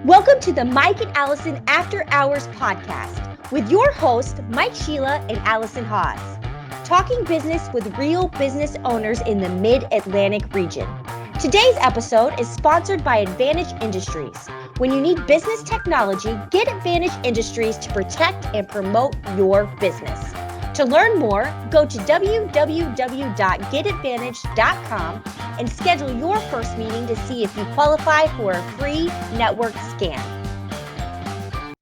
Welcome to the Mike and Allison After Hours podcast with your hosts, Mike Sheila and Allison Haas, talking business with real business owners in the Mid-Atlantic region. Today's episode is sponsored by Advantage Industries. When you need business technology, get Advantage Industries to protect and promote your business. To learn more, go to www.getadvantage.com and schedule your first meeting to see if you qualify for a free network scan.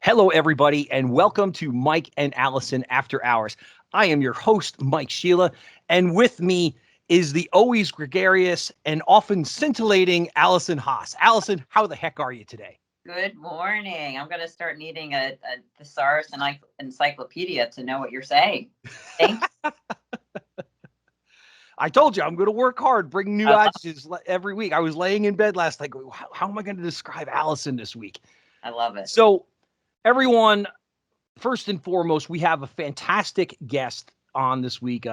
Hello, everybody, and welcome to Mike and Allison After Hours. I am your host, Mike Sheila, and with me is the always gregarious and often scintillating Allison Haas. Allison, how the heck are you today? Good morning. I'm going to start needing a thesaurus and encyclopedia to know what you're saying. Thank you. I told you I'm going to work hard, bring new adjectives every week. I was laying in bed last night going, how am I going to describe Allison this week? I love it. So, everyone, first and foremost, we have a fantastic guest on this week,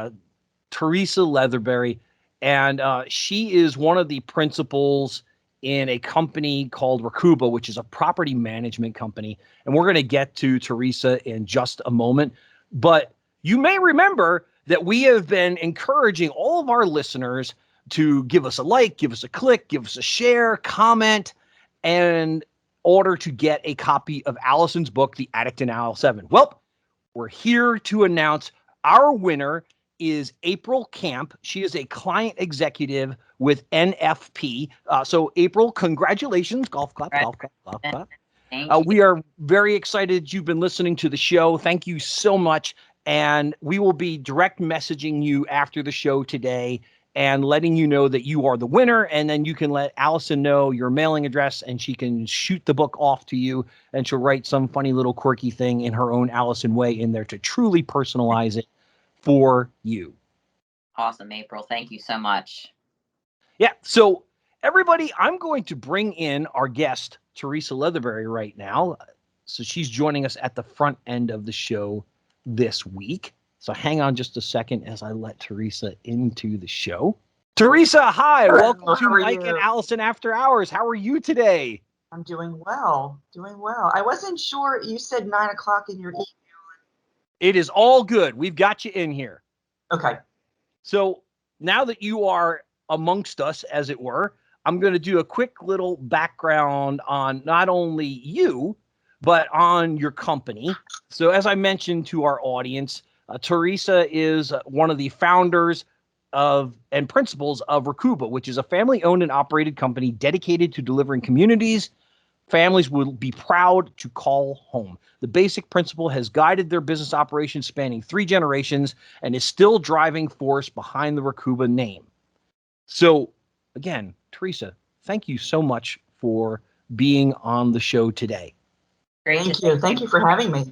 Theresa Leatherbury, and she is one of the principals in a company called Rachuba, which is a property management company. And we're going to get to Theresa in just a moment. But you may remember that we have been encouraging all of our listeners to give us a like, give us a click, give us a share, comment, in order to get a copy of Allison's book, The Addict in Aisle 7. Well, we're here to announce our winner is April Camp. She is a client executive with NFP. So April, congratulations. Golf clap, golf clap, golf clap. We are very excited you've been listening to the show. Thank you so much. And we will be direct messaging you after the show today and letting you know that you are the winner. And then you can let Allison know your mailing address and she can shoot the book off to you and she'll write some funny little quirky thing in her own Allison way in there to truly personalize it for you. Awesome, April. Thank you so much. Yeah. So everybody, I'm going to bring in our guest, Theresa Leatherbury, right now. So she's joining us at the front end of the show this week. So hang on just a second as I let Theresa into the show. Theresa, hi. Welcome to Mike and Allison After Hours. How are you today? I'm doing well. I wasn't sure. You said 9 o'clock in your email. It is all good. We've got you in here. Okay. So now that you are amongst us, as it were, I'm going to do a quick little background on not only you, but on your company. So as I mentioned to our audience, Theresa is one of the founders of and principals of Rachuba, which is a family-owned and operated company dedicated to delivering communities families will be proud to call home. The basic principle has guided their business operations spanning 3 generations and is still driving force behind the Rachuba name. So again, Theresa, thank you so much for being on the show today. Thank you. Thank you for having me.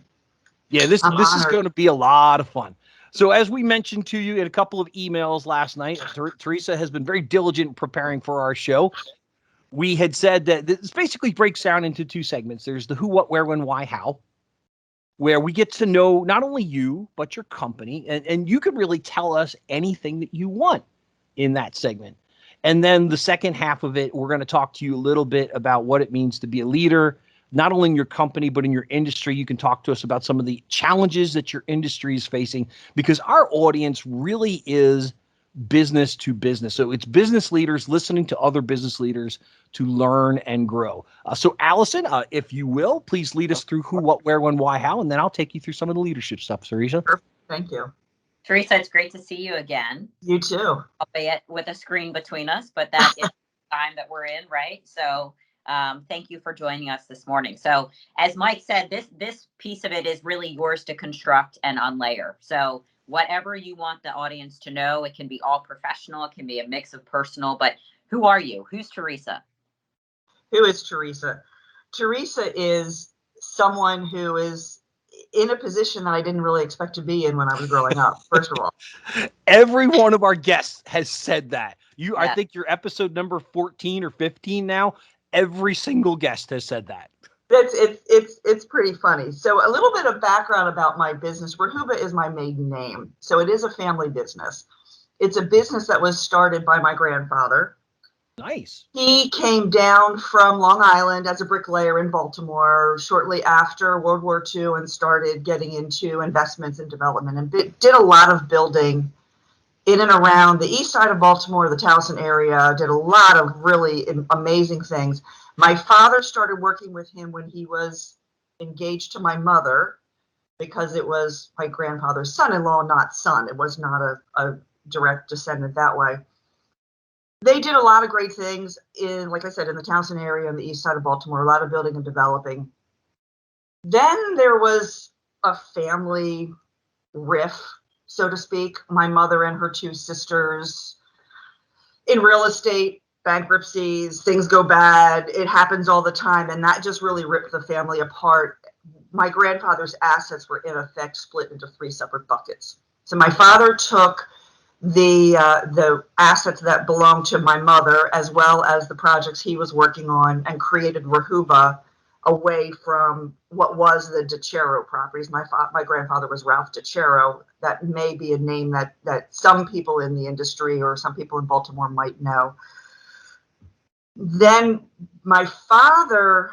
Yeah, this is going to be a lot of fun. So as we mentioned to you in a couple of emails last night, Theresa has been very diligent in preparing for our show. We had said that this basically breaks down into 2 segments. There's the who, what, where, when, why, how, where we get to know not only you, but your company. And you can really tell us anything that you want in that segment. And then the second half of it, we're going to talk to you a little bit about what it means to be a leader, not only in your company, but in your industry. You can talk to us about some of the challenges that your industry is facing, because our audience really is business to business. So it's business leaders listening to other business leaders to learn and grow. So Allison, if you will, please lead us through who, what, where, when, why, how, and then I'll take you through some of the leadership stuff, Theresa. Perfect. Thank you. Theresa, it's great to see you again. You too. Albeit with a screen between us, but that is the time that we're in, right? So thank you for joining us this morning. So as Mike said, this piece of it is really yours to construct and unlayer. So whatever you want the audience to know, it can be all professional, it can be a mix of personal, but who are you? Who's Theresa? Who is Theresa? Theresa is someone who is in a position that I didn't really expect to be in when I was growing up, first of all. Every one of our guests has said that. Yeah. I think you're episode number 14 or 15 now. Every single guest has said that. It's pretty funny. So a little bit of background about my business. Rachuba is my maiden name. So it is a family business. It's a business that was started by my grandfather. Nice. He came down from Long Island as a bricklayer in Baltimore shortly after World War II and started getting into investments and development and did a lot of building in and around the east side of Baltimore, the Towson area, did a lot of really amazing things. My father started working with him when he was engaged to my mother, because it was my grandfather's son-in-law, not son. It was not a direct descendant that way. They did a lot of great things in, like I said, in the Towson area on the east side of Baltimore, a lot of building and developing. Then there was a family riff, so to speak. My mother and her two sisters in real estate, bankruptcies, things go bad. It happens all the time. And that just really ripped the family apart. My grandfather's assets were in effect split into three separate buckets. So my father took the assets that belonged to my mother, as well as the projects he was working on, and created Rachuba away from what was the DeCero properties. My grandfather was Ralph DeCero. That may be a name that some people in the industry or some people in Baltimore might know. Then my father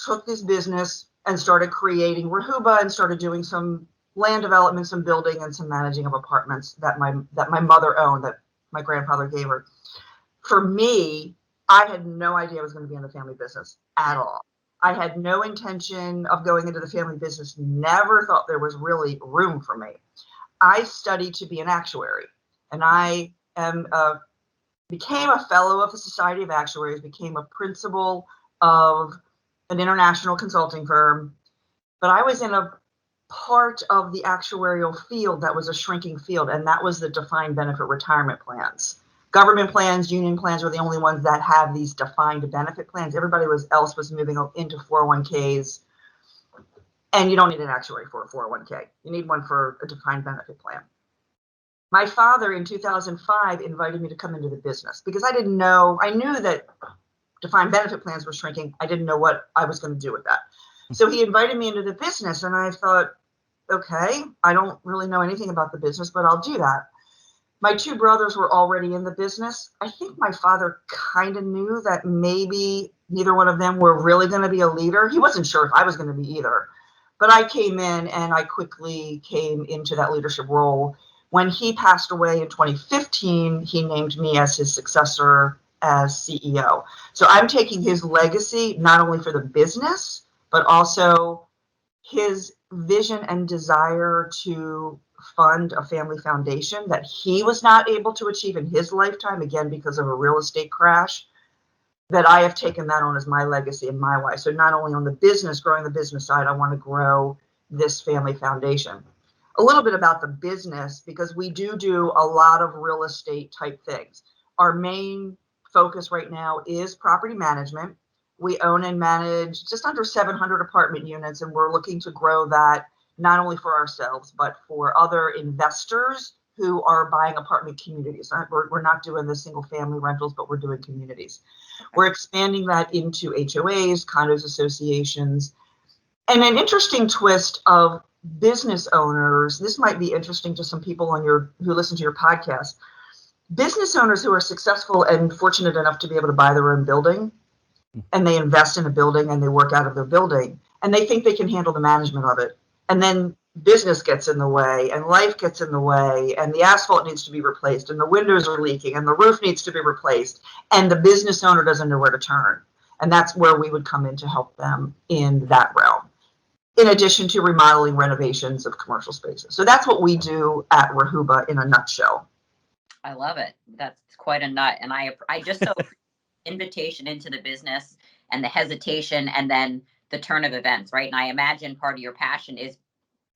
took this business and started creating Rachuba and started doing some land development, some building, and some managing of apartments that my mother owned, that my grandfather gave her. For me, I had no idea I was going to be in the family business at all. I had no intention of going into the family business, never thought there was really room for me. I studied to be an actuary, and I became a fellow of the Society of Actuaries, became a principal of an international consulting firm, but I was in a part of the actuarial field that was a shrinking field, and that was the defined benefit retirement plans. Government plans, union plans were the only ones that have these defined benefit plans. Everybody else was moving into 401ks, and you don't need an actuary for a 401k. You need one for a defined benefit plan. My father in 2005 invited me to come into the business because I didn't know. I knew that defined benefit plans were shrinking. I didn't know what I was going to do with that. So he invited me into the business, and I thought, okay, I don't really know anything about the business, but I'll do that. My two brothers were already in the business. I think my father kind of knew that maybe neither one of them were really going to be a leader. He wasn't sure if I was going to be either. But I came in and I quickly came into that leadership role. When he passed away in 2015, he named me as his successor as CEO. So I'm taking his legacy, not only for the business, but also his vision and desire to fund a family foundation that he was not able to achieve in his lifetime, again, because of a real estate crash, that I have taken that on as my legacy and my way. So not only on the business, growing the business side, I want to grow this family foundation. A little bit about the business, because we do a lot of real estate type things. Our main focus right now is property management. We own and manage just under 700 apartment units, and we're looking to grow that not only for ourselves, but for other investors who are buying apartment communities. We're not doing the single family rentals, but we're doing communities. We're expanding that into HOAs, condos associations, and an interesting twist of business owners. This might be interesting to some people who listen to your podcast. Business owners who are successful and fortunate enough to be able to buy their own building, and they invest in a building and they work out of their building, and they think they can handle the management of it. And then business gets in the way, and life gets in the way, and the asphalt needs to be replaced, and the windows are leaking, and the roof needs to be replaced, and the business owner doesn't know where to turn. And that's where we would come in to help them in that realm, in addition to remodeling, renovations of commercial spaces. So that's what we do at Rachuba in a nutshell. I love it. That's quite a nut. And I just so invitation into the business and the hesitation and then the turn of events, right? And I imagine part of your passion is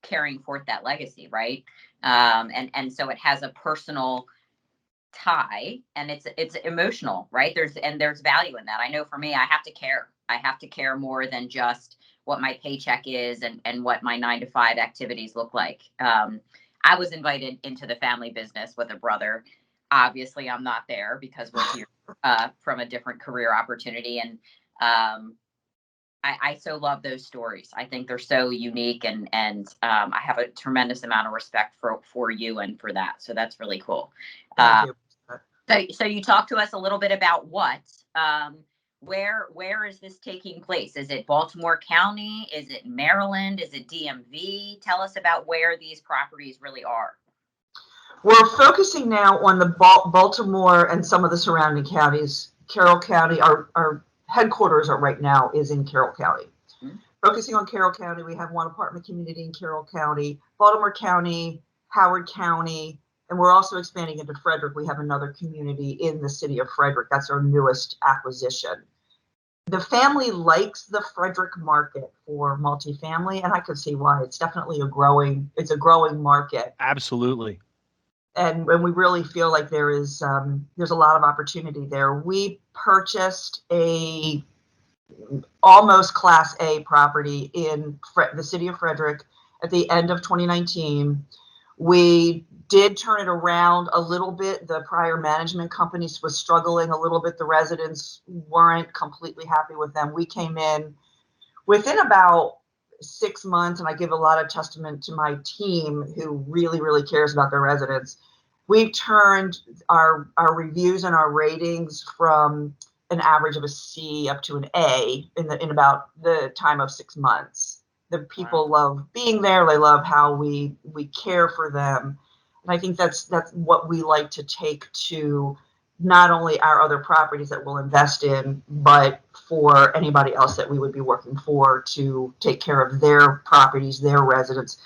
carrying forth that legacy, right? And so it has a personal tie, and it's emotional, right? There's value in that. I know for me, I have to care more than just what my paycheck is and what my 9-to-5 activities look like. I was invited into the family business with a brother. Obviously I'm not there because we're here from a different career opportunity. And I so love those stories. I think they're so unique, and I have a tremendous amount of respect for you and for that. So that's really cool. Thank you. So you talked to us a little bit about what, where is this taking place? Is it Baltimore County? Is it Maryland? Is it DMV? Tell us about where these properties really are. We're focusing now on the Baltimore and some of the surrounding counties. Carroll County, our headquarters right now is in Carroll County. Mm-hmm. Focusing on Carroll County, we have one apartment community in Carroll County, Baltimore County, Howard County, and we're also expanding into Frederick. We have another community in the city of Frederick. That's our newest acquisition. The family likes the Frederick market for multifamily, and I can see why. It's definitely a growing market. Absolutely. And we really feel like there's a lot of opportunity there. We purchased a almost Class A property in the city of Frederick at the end of 2019. We did turn it around a little bit. The prior management companies was struggling a little bit. The residents weren't completely happy with them. We came in within about 6 months, and I give a lot of testament to my team who really, really cares about their residents. We've turned our reviews and our ratings from an average of a C up to an A in about the time of 6 months. The people love being there. They love how we care for them. And I think that's what we like to take to not only our other properties that we'll invest in, but for anybody else that we would be working for to take care of their properties, their residents.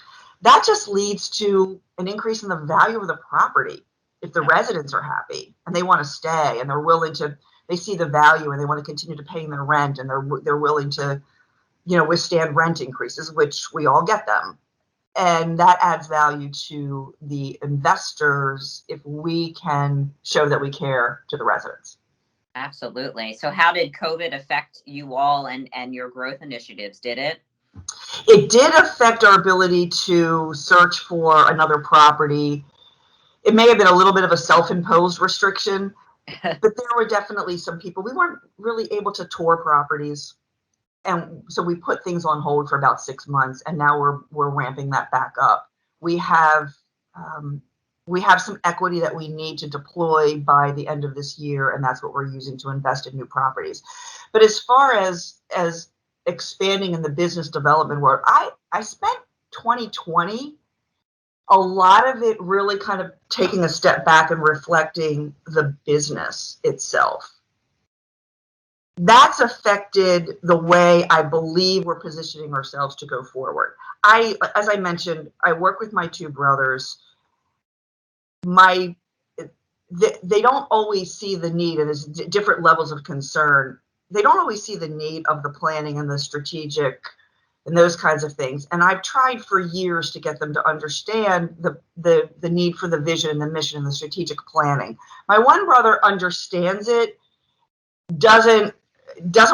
That just leads to an increase in the value of the property. If the residents are happy and they want to stay and they're willing to, they see the value and they want to continue to pay their rent, and they're willing to, withstand rent increases, which we all get them. And that adds value to the investors if we can show that we care to the residents. Absolutely. So how did COVID affect you all and your growth initiatives? Did it? It did affect our ability to search for another property. It may have been a little bit of a self-imposed restriction, but there were definitely some people. We weren't really able to tour properties. And so we put things on hold for about 6 months, and now we're ramping that back up. We have some equity that we need to deploy by the end of this year, and that's what we're using to invest in new properties. But as far as expanding in the business development world, I spent 2020, a lot of it really kind of taking a step back and reflecting the business itself. That's affected the way I believe we're positioning ourselves to go forward. As I mentioned, I work with my two brothers. They don't always see the need, and there's different levels of concern. They don't always see the need of the planning and the strategic and those kinds of things. And I've tried for years to get them to understand the need for the vision and the mission and the strategic planning. My one brother understands it, doesn't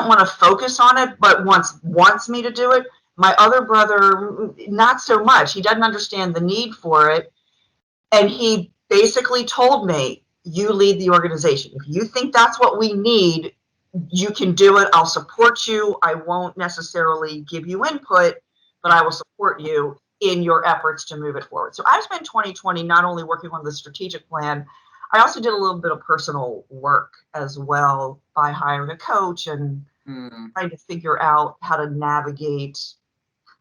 want to focus on it, but wants me to do it. My other brother, not so much. He doesn't understand the need for it. And he basically told me, you lead the organization. If you think that's what we need, you can do it. I'll support you. I won't necessarily give you input, but I will support you in your efforts to move it forward. So I spent 2020 not only working on the strategic plan, I also did a little bit of personal work as well by hiring a coach and trying to figure out how to navigate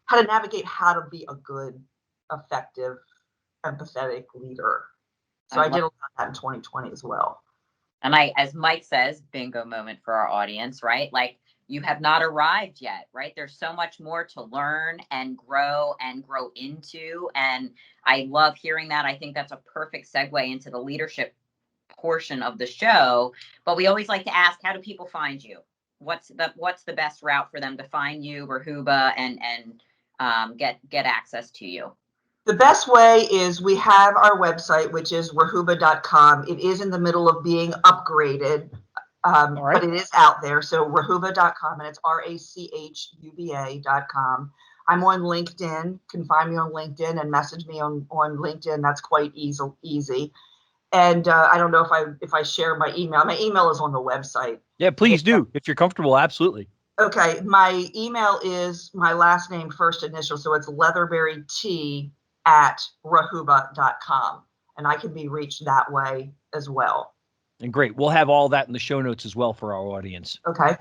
how to be a good, effective, empathetic leader. So I did a lot of that in 2020 as well. And as Mike says, bingo moment for our audience, right? Like, you have not arrived yet, right? There's so much more to learn and grow into. And I love hearing that. I think that's a perfect segue into the leadership portion of the show. But we always like to ask, how do people find you? What's the best route for them to find you, Rachuba, and get access to you? The best way is we have our website, which is rachuba.com. It is in the middle of being upgraded, but it is out there. So rachuba.com, and it's RACHUBA.com. I'm on LinkedIn. You can find me on LinkedIn and message me on LinkedIn. That's quite easy. And I don't know if I share my email. My email is on the website. Yeah, please do if you're comfortable. Absolutely. Okay, my email is my last name, first initial, so it's leatherburyt@rachuba.com, and I can be reached that way as well. And great. We'll have all that in the show notes as well for our audience. Okay.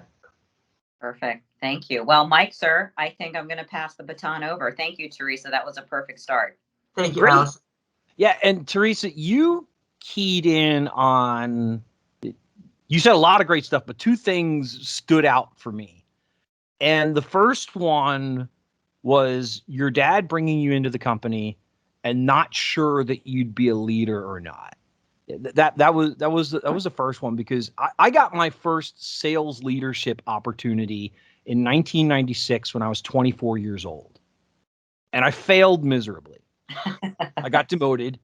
Perfect. Thank you. Well, Mike, sir, I think I'm going to pass the baton over. Thank you, Theresa. That was a perfect start. Thank you, Great. Allison. Yeah. And Theresa, you keyed in on, you said a lot of great stuff, but two things stood out for me. And the first one was your dad bringing you into the company and not sure that you'd be a leader or not. That was the first one, because I got my first sales leadership opportunity in 1996 when I was 24 years old, and I failed miserably. I got demoted,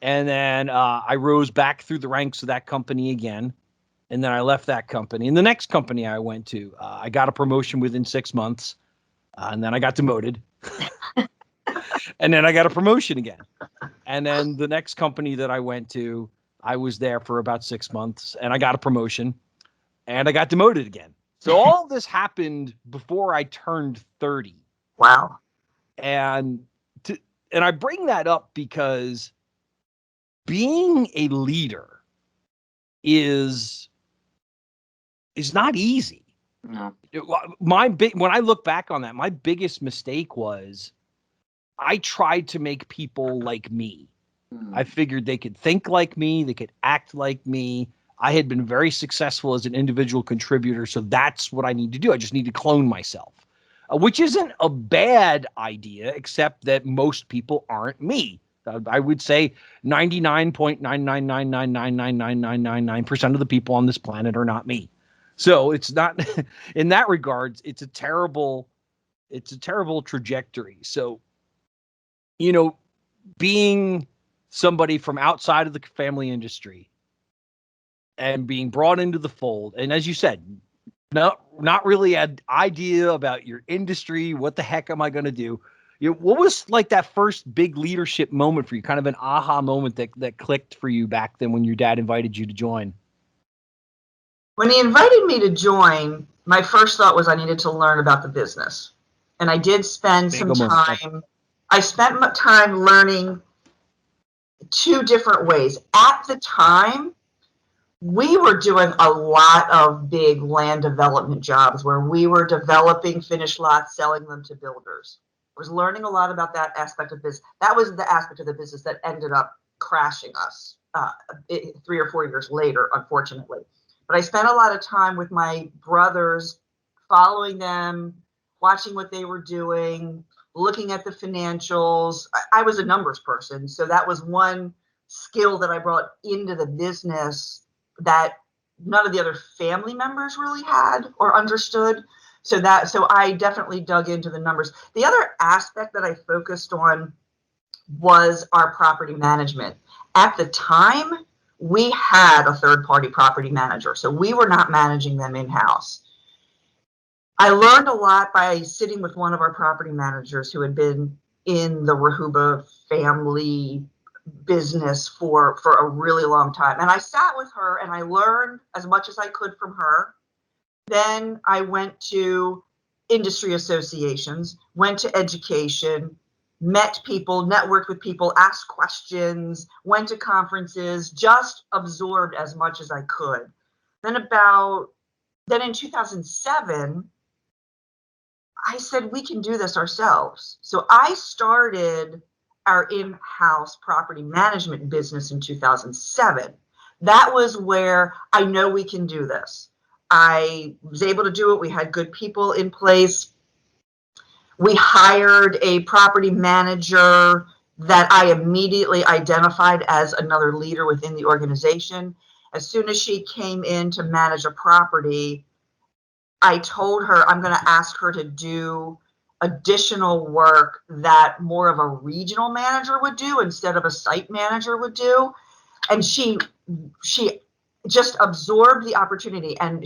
and then I rose back through the ranks of that company again, and then I left that company. And the next company I went to, I got a promotion within 6 months, and then I got demoted, and then I got a promotion again. And then the next company that I went to, I was there for about 6 months, and I got a promotion, and I got demoted again. So all this happened before I turned 30. Wow. And I bring that up because being a leader is not easy. No. When I look back on that, my biggest mistake was I tried to make people like me. I figured they could think like me, they could act like me. I had been very successful as an individual contributor, so that's what I need to do. I just need to clone myself, which isn't a bad idea, except that most people aren't me. I would say 99.999999999% of the people on this planet are not me. So it's not, in that regards, it's a terrible trajectory. So, being somebody from outside of the family industry and being brought into the fold, and as you said, not really an idea about your industry, what the heck am I going to do? What was like that first big leadership moment for you, kind of an aha moment that clicked for you back then when your dad invited you to join? When he invited me to join, my first thought was I needed to learn about the business. And I did spend some time. I spent my time learning two different ways. At the time, we were doing a lot of big land development jobs where we were developing finished lots, selling them to builders. I was learning a lot about that aspect of business. That was the aspect of the business that ended up crashing us 3 or 4 years later, unfortunately. But I spent a lot of time with my brothers, following them, watching what they were doing, looking at the financials. I was a numbers person, so that was one skill that I brought into the business that none of the other family members really had or understood. So I definitely dug into the numbers. The other aspect that I focused on was our property management. At the time, we had a third-party property manager, so we were not managing them in-house. I learned a lot by sitting with one of our property managers who had been in the Rachuba family business for a really long time. And I sat with her and I learned as much as I could from her. Then I went to industry associations, went to education, met people, networked with people, asked questions, went to conferences, just absorbed as much as I could. Then in 2007, I said, we can do this ourselves. So I started our in-house property management business in 2007. That was where I know we can do this. I was able to do it. We had good people in place. We hired a property manager that I immediately identified as another leader within the organization. As soon as she came in to manage a property, I told her I'm going to ask her to do additional work that more of a regional manager would do instead of a site manager would do. And she just absorbed the opportunity. And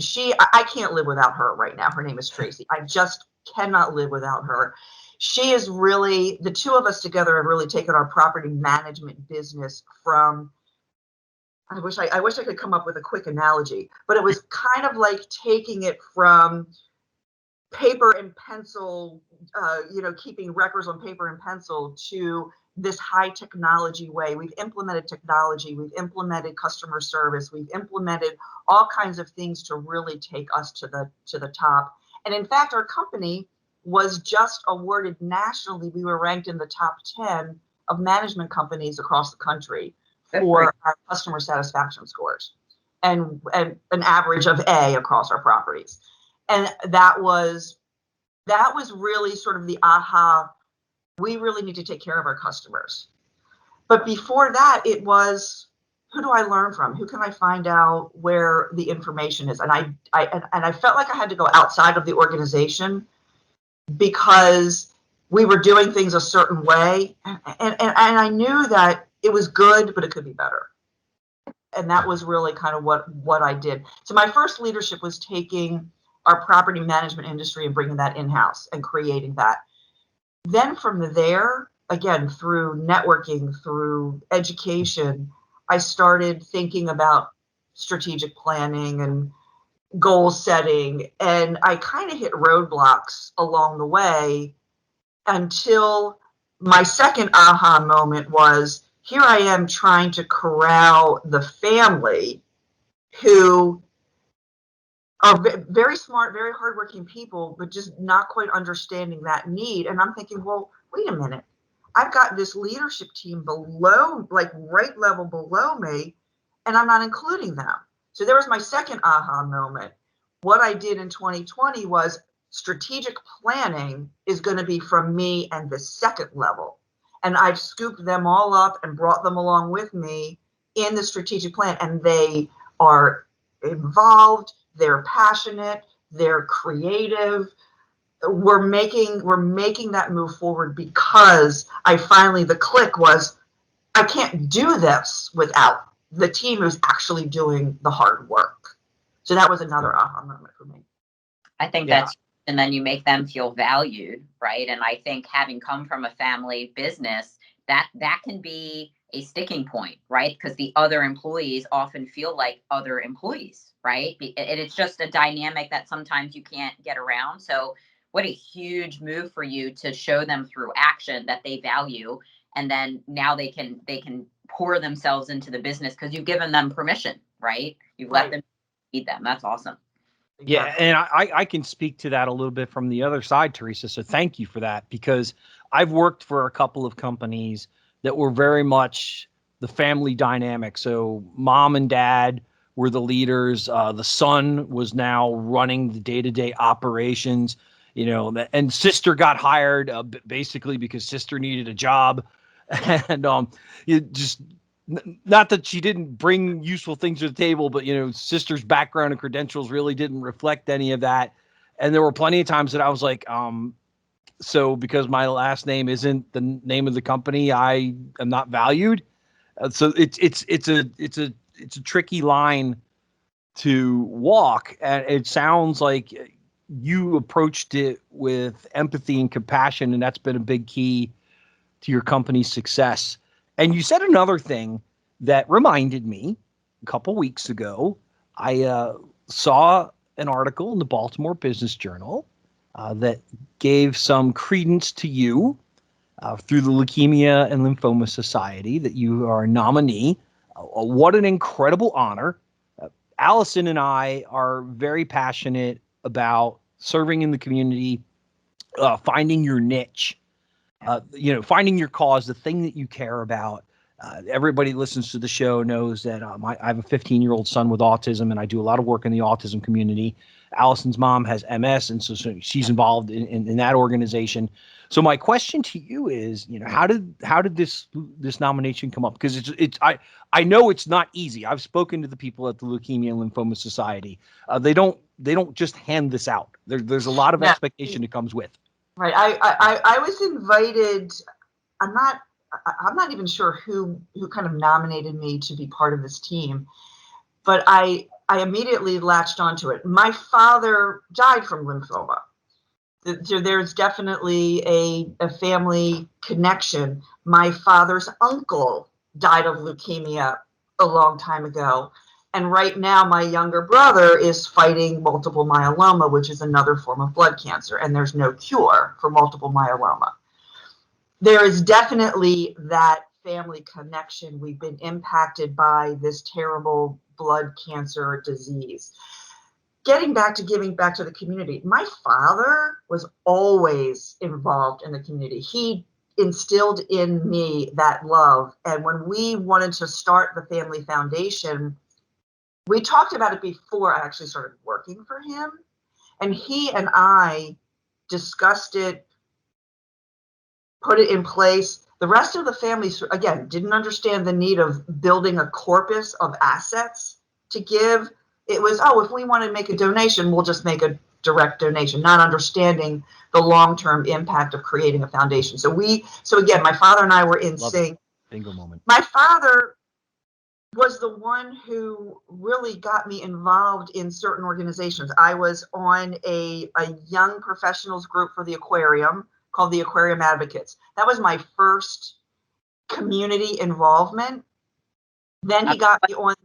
I can't live without her right now. Her name is Tracy. I just cannot live without her. She is really, the two of us together have really taken our property management business from, I wish I could come up with a quick analogy, but it was kind of like taking it from paper and pencil, keeping records on paper and pencil to this high technology way. We've implemented technology, we've implemented customer service, we've implemented all kinds of things to really take us to the top. And in fact, our company was just awarded nationally. We were ranked in the top 10 of management companies across the country for our customer satisfaction scores, and an average of A across our properties. And that was really sort of the aha. We really need to take care of our customers. But before that, it was, who do I learn from? Who can I find out where the information is? And I felt like I had to go outside of the organization, because we were doing things a certain way, and I knew that it was good, but it could be better. And that was really kind of what I did. So my first leadership was taking our property management industry and bringing that in-house and creating that. Then from there, again, through networking, through education, I started thinking about strategic planning and goal setting. And I kind of hit roadblocks along the way until my second aha moment was, here I am trying to corral the family who are very smart, very hardworking people, but just not quite understanding that need. And I'm thinking, well, wait a minute. I've got this leadership team below, like right level below me, and I'm not including them. So there was my second aha moment. What I did in 2020 was, strategic planning is going to be from me and the second level. And I've scooped them all up and brought them along with me in the strategic plan. And they are involved, they're passionate, they're creative. We're making that move forward, because the click was, I can't do this without the team who's actually doing the hard work. So that was another aha moment for me. I think that's, and then you make them feel valued, right? And I think, having come from a family business, that can be a sticking point, right? Because the other employees often feel like other employees, right? And it's just a dynamic that sometimes you can't get around. So what a huge move for you to show them through action that they value, and then now they can pour themselves into the business because you've given them permission, right? You've let them feed them. That's awesome. Yeah, and I can speak to that a little bit from the other side, Theresa. So thank you for that, because I've worked for a couple of companies that were very much the family dynamic. So mom and dad were the leaders. The son was now running the day-to-day operations, and sister got hired basically because sister needed a job. And not that she didn't bring useful things to the table, but sister's background and credentials really didn't reflect any of that. And there were plenty of times that I was like, so because my last name isn't the name of the company, I am not valued. So it's a tricky line to walk. And it sounds like you approached it with empathy and compassion, and that's been a big key to your company's success. And you said another thing that reminded me. A couple weeks ago, I saw an article in the Baltimore Business Journal that gave some credence to you through the Leukemia and Lymphoma Society, that you are a nominee. What an incredible honor. Allison and I are very passionate about serving in the community, finding your niche, finding your cause, the thing that you care about. Everybody listens to the show knows that I have a 15-year-old son with autism, and I do a lot of work in the autism community. Allison's mom has MS, and so she's involved in that organization. So my question to you is, how did this nomination come up? Because I know it's not easy. I've spoken to the people at the Leukemia and Lymphoma Society. They don't just hand this out. There's a lot of expectation that comes with. Right. I was invited. I'm not even sure who kind of nominated me to be part of this team, but I immediately latched onto it. My father died from lymphoma. So there's definitely a family connection. My father's uncle died of leukemia a long time ago. And right now, my younger brother is fighting multiple myeloma, which is another form of blood cancer, and there's no cure for multiple myeloma. There is definitely that family connection. We've been impacted by this terrible blood cancer disease. Getting back to giving back to the community, my father was always involved in the community. He instilled in me that love. And when we wanted to start the family foundation, we talked about it before I actually started working for him. And he and I discussed it, put it in place. The rest of the family, again, didn't understand the need of building a corpus of assets to give. It was, oh, if we want to make a donation, we'll just make a direct donation, not understanding the long-term impact of creating a foundation. So again, my father and I were in sync. Bingo moment. My father was the one who really got me involved in certain organizations. I was on a young professionals group for the aquarium called the Aquarium Advocates. That was my first community involvement. Then he got me on.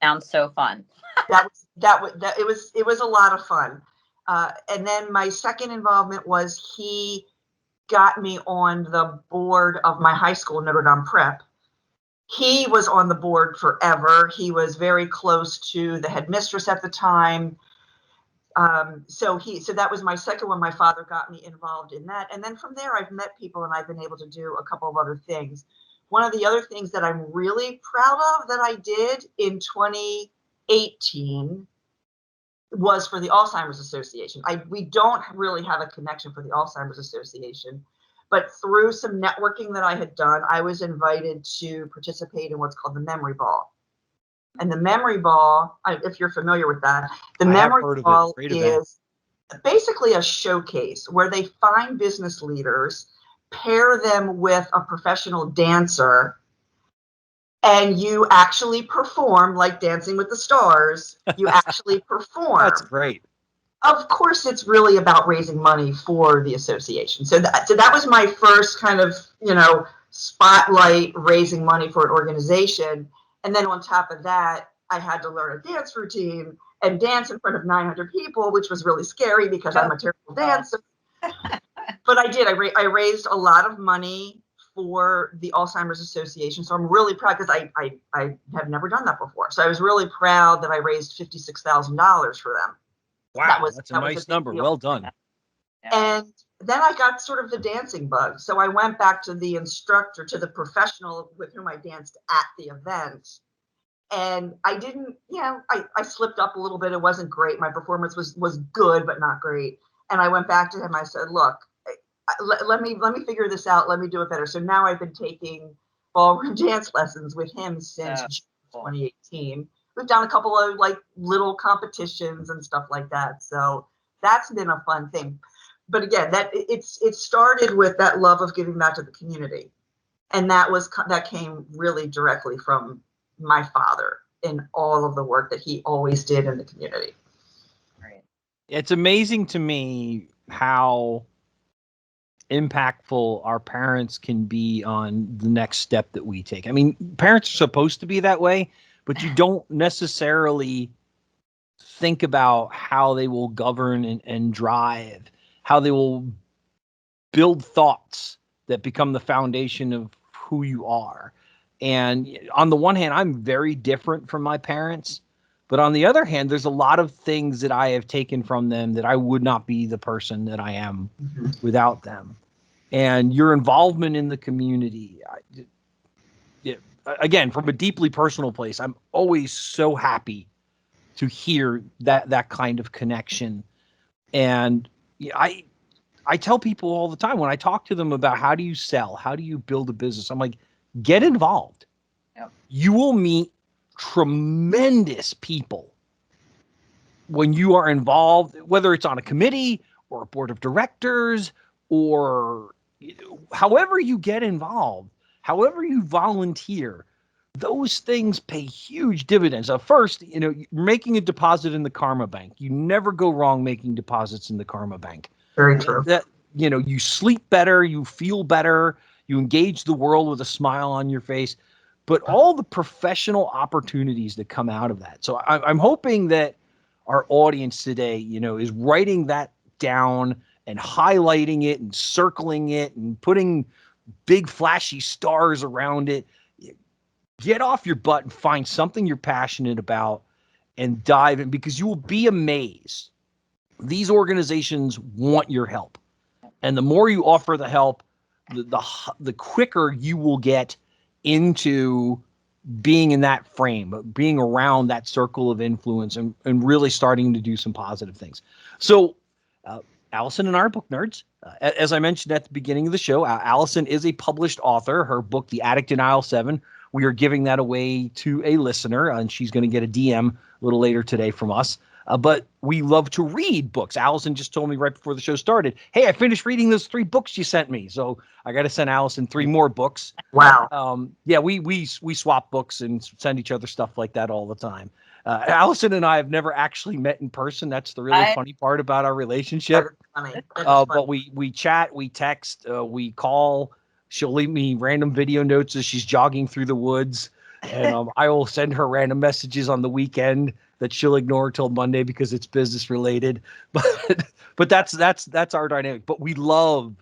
Sounds so fun. It was a lot of fun. And then my second involvement was he got me on the board of my high school, Notre Dame Prep. He was on the board forever. He was very close to the headmistress at the time. So that was my second one. My father got me involved in that. And then from there, I've met people and I've been able to do a couple of other things. One of the other things that I'm really proud of that I did in 2018 was for the Alzheimer's Association. We don't really have a connection for the Alzheimer's Association, but through some networking that I had done, I was invited to participate in what's called the Memory Ball. And the Memory Ball, if you're familiar with that, the Memory Ball is basically a showcase where they find business leaders, pair them with a professional dancer, and you actually perform like Dancing with the Stars. You actually perform. That's great. Of course, it's really about raising money for the association. So that was my first kind of, spotlight raising money for an organization. And then on top of that, I had to learn a dance routine and dance in front of 900 people, which was really scary because I'm a terrible dancer. But I did. I raised a lot of money for the Alzheimer's Association. So I'm really proud because I have never done that before. So I was really proud that I raised $56,000 for them. Wow, that's a nice number. Deal. Well done. And then I got sort of the dancing bug. So I went back to the instructor, to the professional with whom I danced at the event. And I didn't, I slipped up a little bit. It wasn't great. My performance was good, but not great. And I went back to him. I said, look, let me figure this out. Let me do it better. So now I've been taking ballroom dance lessons with him since June 2018. We've done a couple of little competitions and stuff like that. So that's been a fun thing. But again, it started with that love of giving back to the community. And that came really directly from my father in all of the work that he always did in the community. Right. It's amazing to me how impactful our parents can be on the next step that we take. I mean, parents are supposed to be that way, but you don't necessarily think about how they will govern and drive, how they will build thoughts that become the foundation of who you are. And on the one hand, I'm very different from my parents, but on the other hand, there's a lot of things that I have taken from them that I would not be the person that I am without them. And your involvement in the community, again, from a deeply personal place, I'm always so happy to hear that kind of connection. And I tell people all the time when I talk to them about how do you sell, how do you build a business, I'm like, get involved. Yep. You will meet tremendous people when you are involved, whether it's on a committee or a board of directors or however you get involved, however you volunteer. Those things pay huge dividends. First, making a deposit in the Karma Bank. You never go wrong making deposits in the Karma Bank. Very true. You sleep better, you feel better, you engage the world with a smile on your face. but all the professional opportunities that come out of that. So I'm hoping that our audience today, is writing that down and highlighting it and circling it and putting big flashy stars around it. Get off your butt and find something you're passionate about and dive in, because you will be amazed. These organizations want your help. And the more you offer the help, the quicker you will get into being in that frame, being around that circle of influence, and really starting to do some positive things. So Allison and I are book nerds. As I mentioned at the beginning of the show, Allison is a published author. Her book, The Addict in Aisle 7, we are giving that away to a listener, and she's going to get a DM a little later today from us. But we love to read books. Allison just told me right before the show started, hey, I finished reading those 3 books you sent me. So I got to send Allison 3 more books. Wow. Yeah, we swap books and send each other stuff like that all the time. Allison and I have never actually met in person. That's the really funny part about our relationship. Funny. But we chat, we text, we call. She'll leave me random video notes as she's jogging through the woods. And I will send her random messages on the weekend that she'll ignore till Monday because it's business related. But that's our dynamic. But we love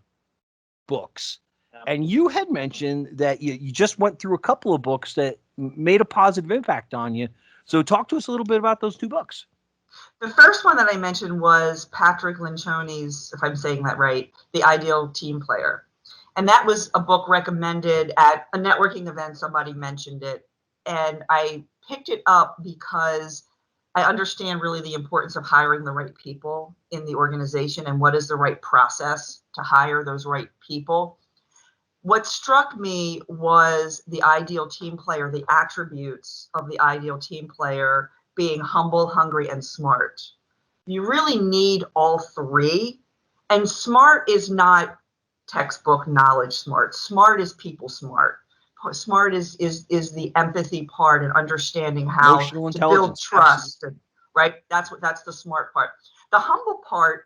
books. And you had mentioned that you just went through a couple of books that made a positive impact on you. So talk to us a little bit about those 2 books. The first one that I mentioned was Patrick Lencioni's, if I'm saying that right, The Ideal Team Player. And that was a book recommended at a networking event. Somebody mentioned it. And I picked it up because I understand really the importance of hiring the right people in the organization and what is the right process to hire those right people. What struck me was the ideal team player, the attributes of the ideal team player being humble, hungry, and smart. You really need all 3. And smart is not textbook knowledge smart. Smart is people smart. Smart is the empathy part and understanding how to build trust. And, right? That's the smart part. The humble part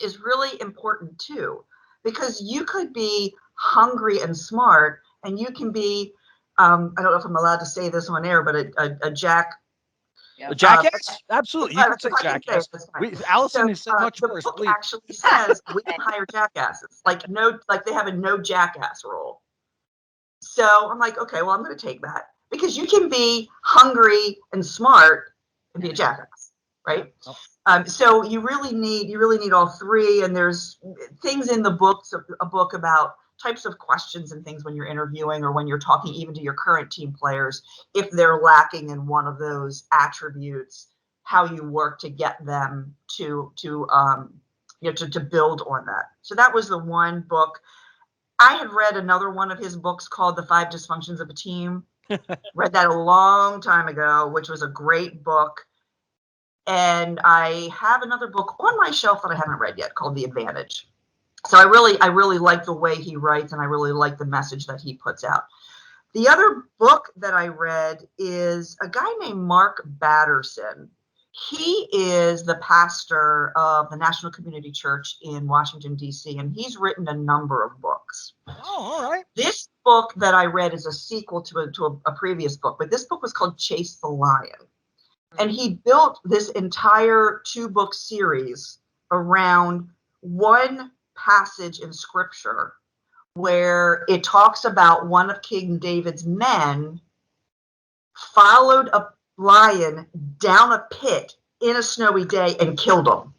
is really important too, because you could be hungry and smart, and you can be I don't know if I'm allowed to say this on air, but a jackass? Absolutely. You can say jackass. Allison has said much worse. The book actually says we can hire jackasses. Like they have a no jackass rule. So I'm like, okay, well, I'm going to take that, because you can be hungry and smart and be a jackass, right? So you really need all 3. And there's things in the books, a book about types of questions and things when you're interviewing or when you're talking even to your current team players, if they're lacking in one of those attributes, how you work to get them to build on that. So that was the one book. I had read another one of his books called The 5 Dysfunctions of a Team. Read that a long time ago, which was a great book. And I have another book on my shelf that I haven't read yet called The Advantage. So I really like the way he writes, and I really like the message that he puts out. The other book that I read is a guy named Mark Batterson. He is the pastor of the National Community Church in Washington, D.C., and he's written a number of books. Oh, all right. This book that I read is a sequel to a previous book, but this book was called Chase the Lion. And he built this entire 2-book series around one passage in scripture where it talks about one of King David's men followed a lion down a pit in a snowy day and killed him.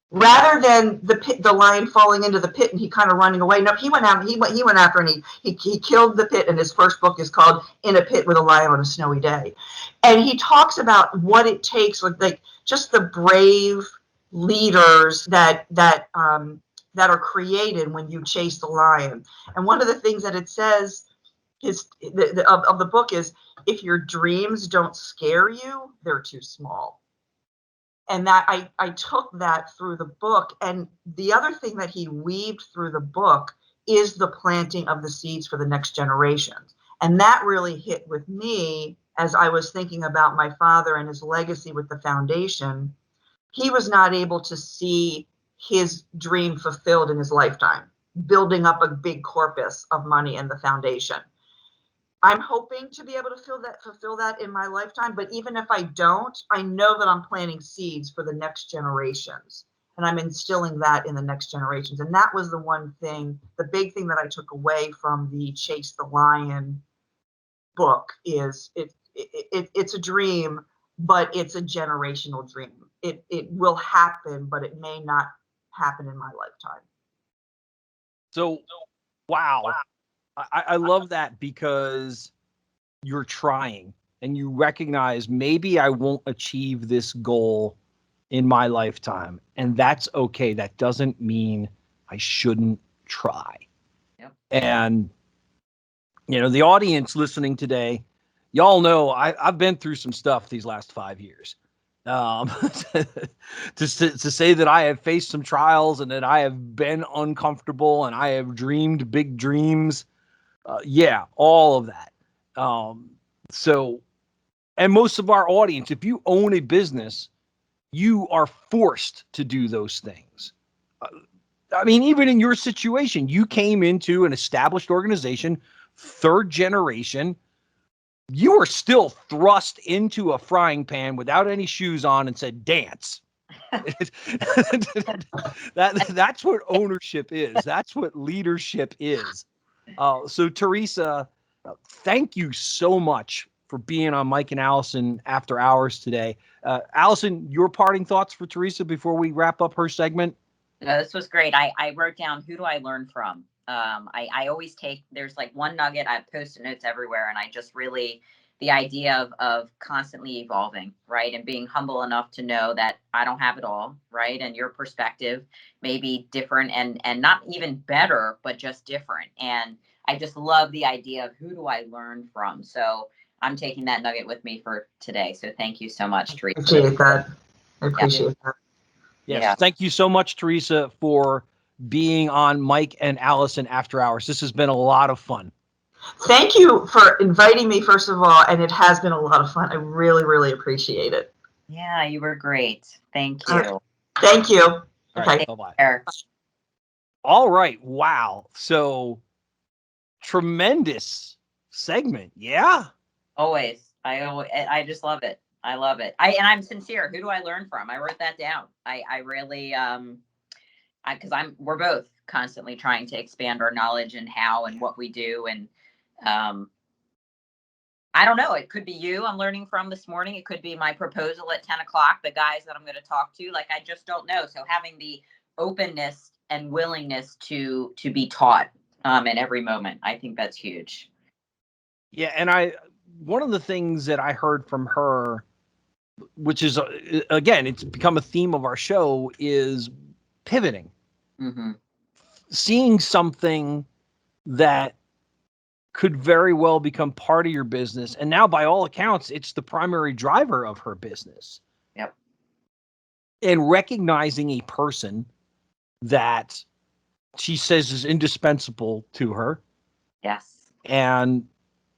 Rather than the lion falling into the pit and he kind of running away. No, he went after and he killed the pit, and his first book is called In a Pit with a Lion on a Snowy Day. And he talks about what it takes, like just the brave leaders that are created when you chase the lion. And one of the things that it says is of the book is, if your dreams don't scare you, they're too small. And that I took that through the book. And the other thing that he weaved through the book is the planting of the seeds for the next generation. And that really hit with me as I was thinking about my father and his legacy with the foundation. He was not able to see his dream fulfilled in his lifetime, building up a big corpus of money in the foundation. I'm hoping to be able to fulfill that in my lifetime. But even if I don't, I know that I'm planting seeds for the next generations. And I'm instilling that in the next generations. And that was the one thing, the big thing that I took away from the Chase the Lion book is it's a dream, but it's a generational dream. It will happen, but it may not happen in my lifetime. So, wow. I love that because you're trying and you recognize maybe I won't achieve this goal in my lifetime. And that's okay. That doesn't mean I shouldn't try. Yep. And, the audience listening today, y'all know I've been through some stuff these last 5 years. To say that I have faced some trials and that I have been uncomfortable and I have dreamed big dreams. Yeah, all of that. So, and most of our audience, if you own a business, you are forced to do those things. I mean, even in your situation, you came into an established organization, third generation. You were still thrust into a frying pan without any shoes on and said, dance. That's what ownership is. That's what leadership is. So Theresa, thank you so much for being on Mike and Allison After Hours today. Allison, your parting thoughts for Theresa before we wrap up her segment? No, this was great. I wrote down, who do I learn from? I always there's like one nugget. I have Post-it notes everywhere, and I just really, the idea of constantly evolving, right? And being humble enough to know that I don't have it all, right? And your perspective may be different and not even better, but just different. And I just love the idea of who do I learn from? So I'm taking that nugget with me for today. So thank you so much, Theresa. Appreciate that. I appreciate that. Yes. Yeah. Thank you so much, Theresa, for being on Mike and Allison After Hours. This has been a lot of fun. Thank you for inviting me, first of all, and it has been a lot of fun. I really, really appreciate it. Yeah, you were great. Thank you. Thank you. All right, Okay. bye-bye. All right. Wow. So tremendous segment. Yeah. Always. I just love it. I love it. I'm sincere. Who do I learn from? I wrote that down. I really because we're both constantly trying to expand our knowledge and how and what we do. And I don't know. It could be you I'm learning from this morning. It could be my proposal at 10 o'clock, the guys that I'm going to talk to. Like, I just don't know. So having the openness and willingness to be taught in every moment, I think that's huge. Yeah. And one of the things that I heard from her, which is, again, it's become a theme of our show, is pivoting. Mm-hmm. Seeing something that could very well become part of your business. And now, by all accounts, it's the primary driver of her business. Yep. And recognizing a person that she says is indispensable to her. Yes. And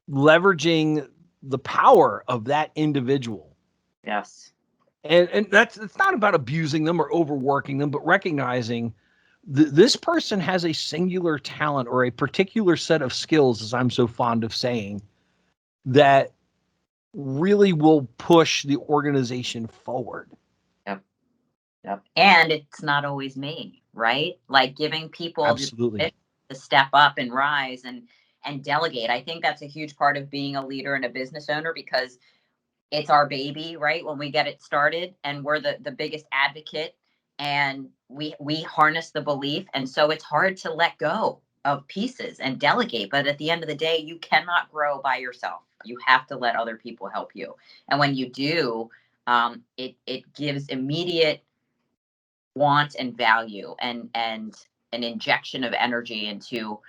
leveraging the power of that individual. Yes. And it's not about abusing them or overworking them, but recognizing this person has a singular talent or a particular set of skills, as I'm so fond of saying, that really will push the organization forward. Yep. Yep. And it's not always me, right? Like, giving people Absolutely to step up and rise and delegate. I think that's a huge part of being a leader and a business owner, because it's our baby, right? When we get it started, and we're the biggest advocate, and we harness the belief. And so it's hard to let go of pieces and delegate. But at the end of the day, you cannot grow by yourself. You have to let other people help you. And when you do, it gives immediate want and value and an injection of energy into,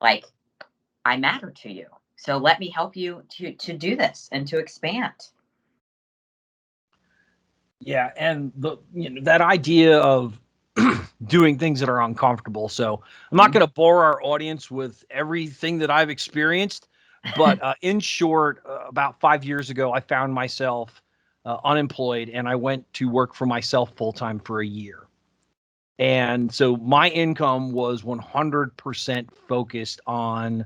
like, I matter to you. So let me help you to do this and to expand. Yeah, and that idea of doing things that are uncomfortable. So I'm not going to bore our audience with everything that I've experienced, but in short, about 5 years ago, I found myself unemployed, and I went to work for myself full-time for a year. And so my income was 100% focused on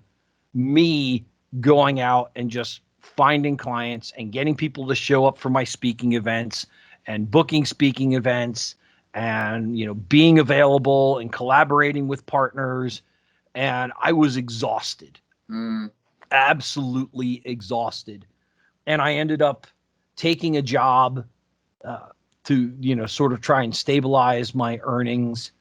me going out and just finding clients and getting people to show up for my speaking events and booking speaking events and, being available and collaborating with partners. And I was exhausted, absolutely exhausted. And I ended up taking a job to, sort of try and stabilize my earnings.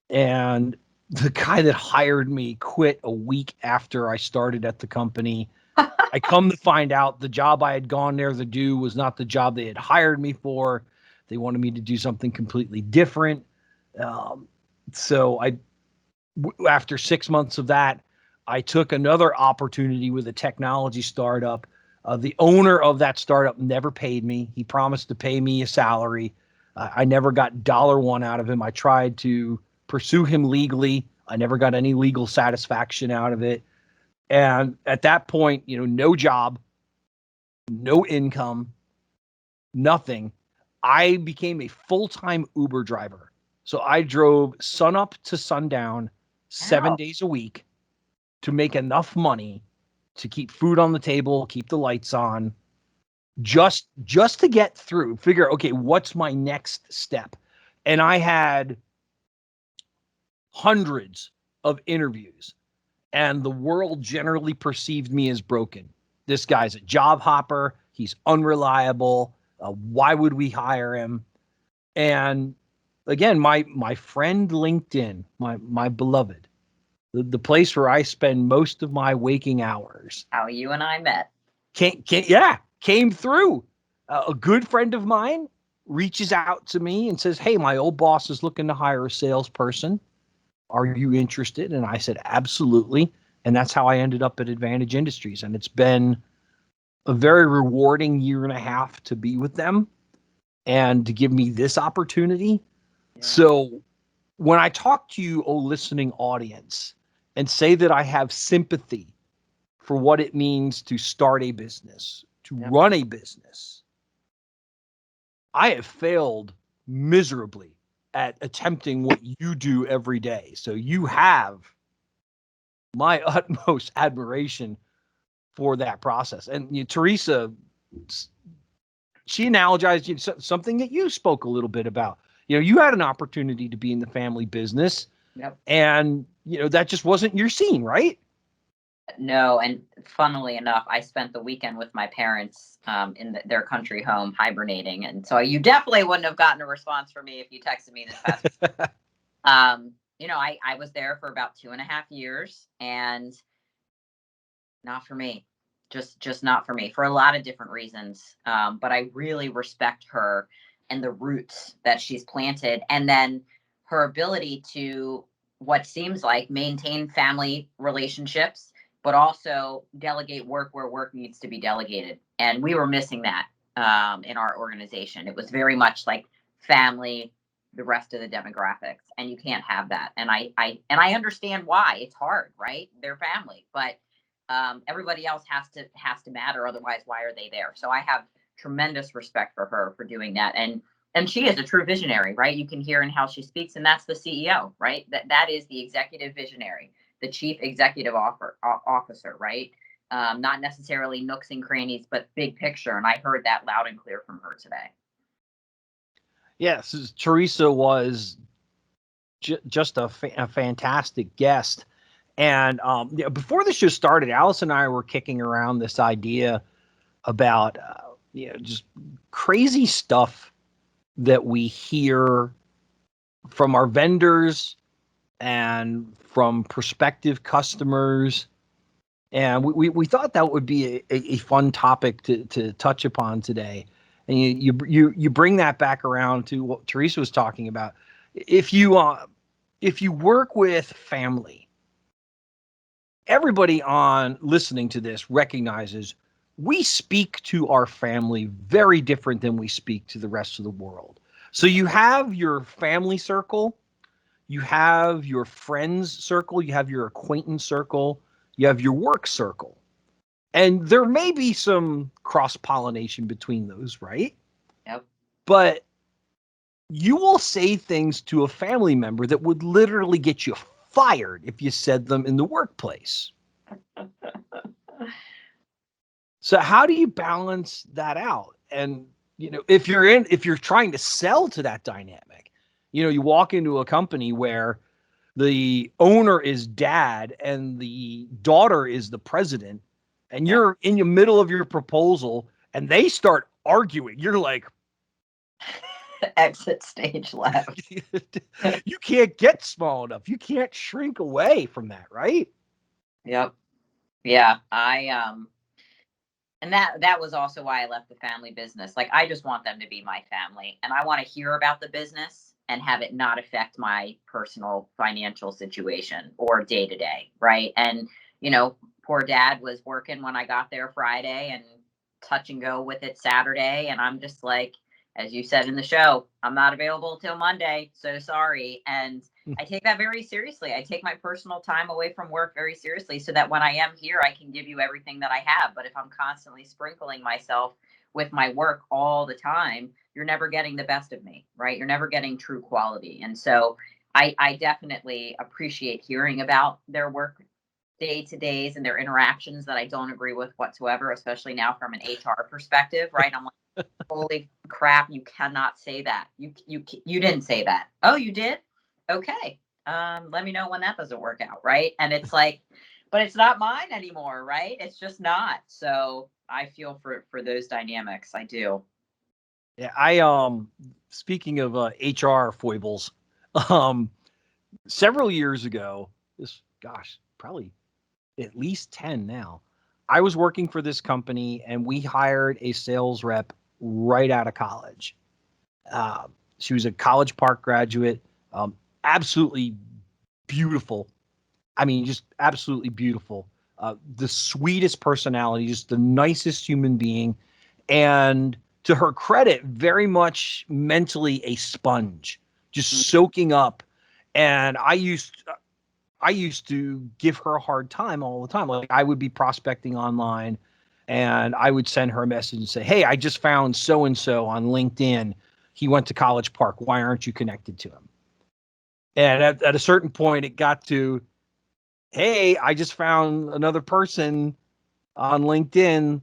And the guy that hired me quit a week after I started at the company. I come to find out the job I had gone there to do was not the job they had hired me for. They wanted me to do something completely different. So after 6 months of that, I took another opportunity with a technology startup. The owner of that startup never paid me. He promised to pay me a salary. I never got $1 out of him. I tried to pursue him legally. I never got any legal satisfaction out of it. And at that point, no job, no income, nothing. I became a full-time Uber driver. So I drove sunup to sundown 7 days a week to make enough money to keep food on the table, keep the lights on, just to get through, figure, okay, what's my next step? And I had hundreds of interviews, and the world generally perceived me as broken. This guy's a job hopper. He's unreliable. Why would we hire him? And again, my friend LinkedIn, my beloved, the place where I spend most of my waking hours. How you and I met. Came through. A good friend of mine reaches out to me and says, "Hey, my old boss is looking to hire a salesperson. Are you interested?" And I said, "Absolutely." And that's how I ended up at Advantage Industries. And it's been a very rewarding 1.5 years to be with them and to give me this opportunity. Yeah. So when I talk to you, listening audience, and say that I have sympathy for what it means to start a business, to run a business, I have failed miserably at attempting what you do every day. So you have my utmost admiration for that process. And Theresa, she analogized something that you spoke a little bit about. You had an opportunity to be in the family business, and that just wasn't your scene, right? No, and funnily enough, I spent the weekend with my parents in their country home hibernating, and so you definitely wouldn't have gotten a response from me if you texted me this past week. I was there for about 2.5 years, and not for me, just not for me, for a lot of different reasons. But I really respect her and the roots that she's planted, and then her ability to what seems like maintain family relationships, but also delegate work where work needs to be delegated. And we were missing that in our organization. It was very much like family, the rest of the demographics, and you can't have that. And I understand why. It's hard, right? They're family, but everybody else has to matter. Otherwise, why are they there? So I have tremendous respect for her for doing that. And she is a true visionary, right? You can hear in how she speaks, and that's the CEO, right? That is the executive visionary, the chief executive officer, right? Not necessarily nooks and crannies, but big picture. And I heard that loud and clear from her today. Yes, Theresa was just a fantastic guest. And before the show started, Allison and I were kicking around this idea about just crazy stuff that we hear from our vendors and from prospective customers. And we thought that would be a fun topic to touch upon today. And you bring that back around to what Theresa was talking about. If you work with family, everybody on listening to this recognizes we speak to our family very different than we speak to the rest of the world. So you have your family circle, you have your friends circle, you have your acquaintance circle, you have your work circle. And there may be some cross-pollination between those, right? Yep. But you will say things to a family member that would literally get you fired if you said them in the workplace. So how do you balance that out? And, if you're trying to sell to that dynamic, you walk into a company where the owner is dad and the daughter is the president, and you're in the middle of your proposal and they start arguing. You're like, exit stage left. you can't get small enough. You can't shrink away from that, right? Yep. Yeah. And that was also why I left the family business. Like, I just want them to be my family, and I want to hear about the business and have it not affect my personal financial situation or day to day. Right. And, poor dad was working when I got there Friday and touch and go with it Saturday. And I'm just like, as you said in the show, I'm not available till Monday. So sorry. And I take that very seriously. I take my personal time away from work very seriously so that when I am here, I can give you everything that I have. But if I'm constantly sprinkling myself with my work all the time, you're never getting the best of me, right? You're never getting true quality. And so I definitely appreciate hearing about their work day-to-days and their interactions that I don't agree with whatsoever, especially now from an HR perspective, right? I'm like, holy crap, you cannot say that. You didn't say that. Oh, you did? Okay. Let me know when that doesn't work out, right? And it's like, but it's not mine anymore, right? It's just not. So I feel for those dynamics. I do. Yeah, I speaking of HR foibles, several years ago, probably at least 10 now, I was working for this company and we hired a sales rep right out of college. She was a College Park graduate, absolutely beautiful. I mean, just absolutely beautiful. The sweetest personality, just the nicest human being. And to her credit, very much mentally a sponge, just soaking up. And I used to give her a hard time all the time. Like, I would be prospecting online and I would send her a message and say, hey, I just found so-and-so on LinkedIn. He went to College Park. Why aren't you connected to him? And at a certain point, it got to, hey, I just found another person on LinkedIn.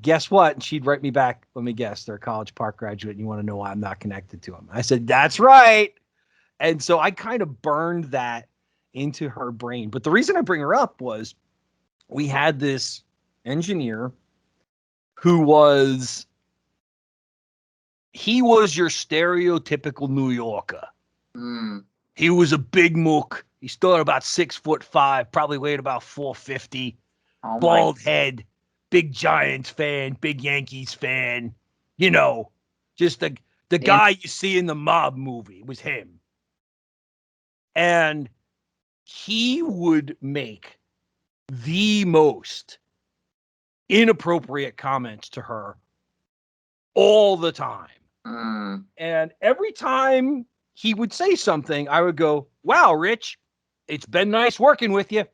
Guess what? And she'd write me back, let me guess, they're a College Park graduate and you want to know why I'm not connected to him. I said, that's right. And so I kind of burned that into her brain. But the reason I bring her up was we had this engineer who was your stereotypical New Yorker. He was a big mook. He stood about 6'5", probably weighed about 450. Bald head, big Giants fan, big Yankees fan. Just the guy you see in the mob movie was him. And he would make the most inappropriate comments to her all the time. And every time he would say something, I would go, wow, Rich, it's been nice working with you.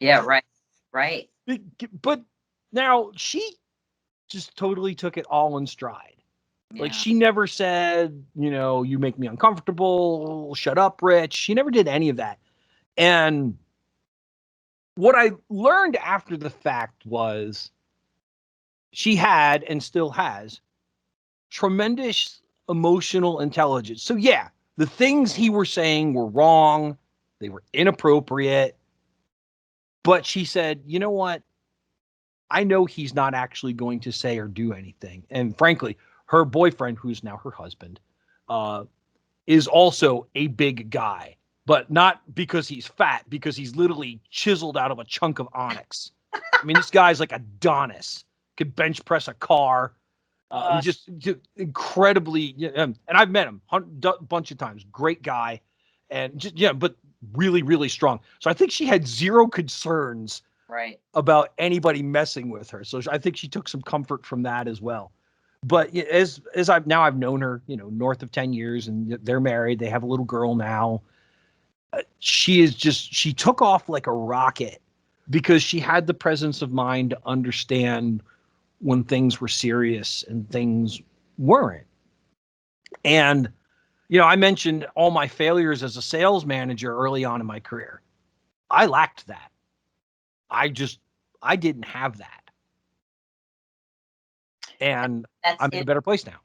Yeah, right. Right. But now she just totally took it all in stride. Yeah. Like, she never said, you make me uncomfortable, shut up, Rich. She never did any of that. And what I learned after the fact was she had and still has tremendous emotional intelligence. So yeah, the things he were saying were wrong. They were inappropriate. But she said, you know what? I know he's not actually going to say or do anything. And frankly, her boyfriend, who's now her husband, is also a big guy, but not because he's fat, because he's literally chiseled out of a chunk of onyx. I mean, this guy's like Adonis, could bench press a car. Just incredibly, and I've met him a bunch of times. Great guy, and but really, really strong. So I think she had zero concerns about anybody messing with her. So I think she took some comfort from that as well. But as I've known her, north of 10 years, and they're married. They have a little girl now. She took off like a rocket because she had the presence of mind to understand when things were serious and things weren't. And, I mentioned all my failures as a sales manager early on in my career. I lacked that. I didn't have that. And That's I'm in a better place now.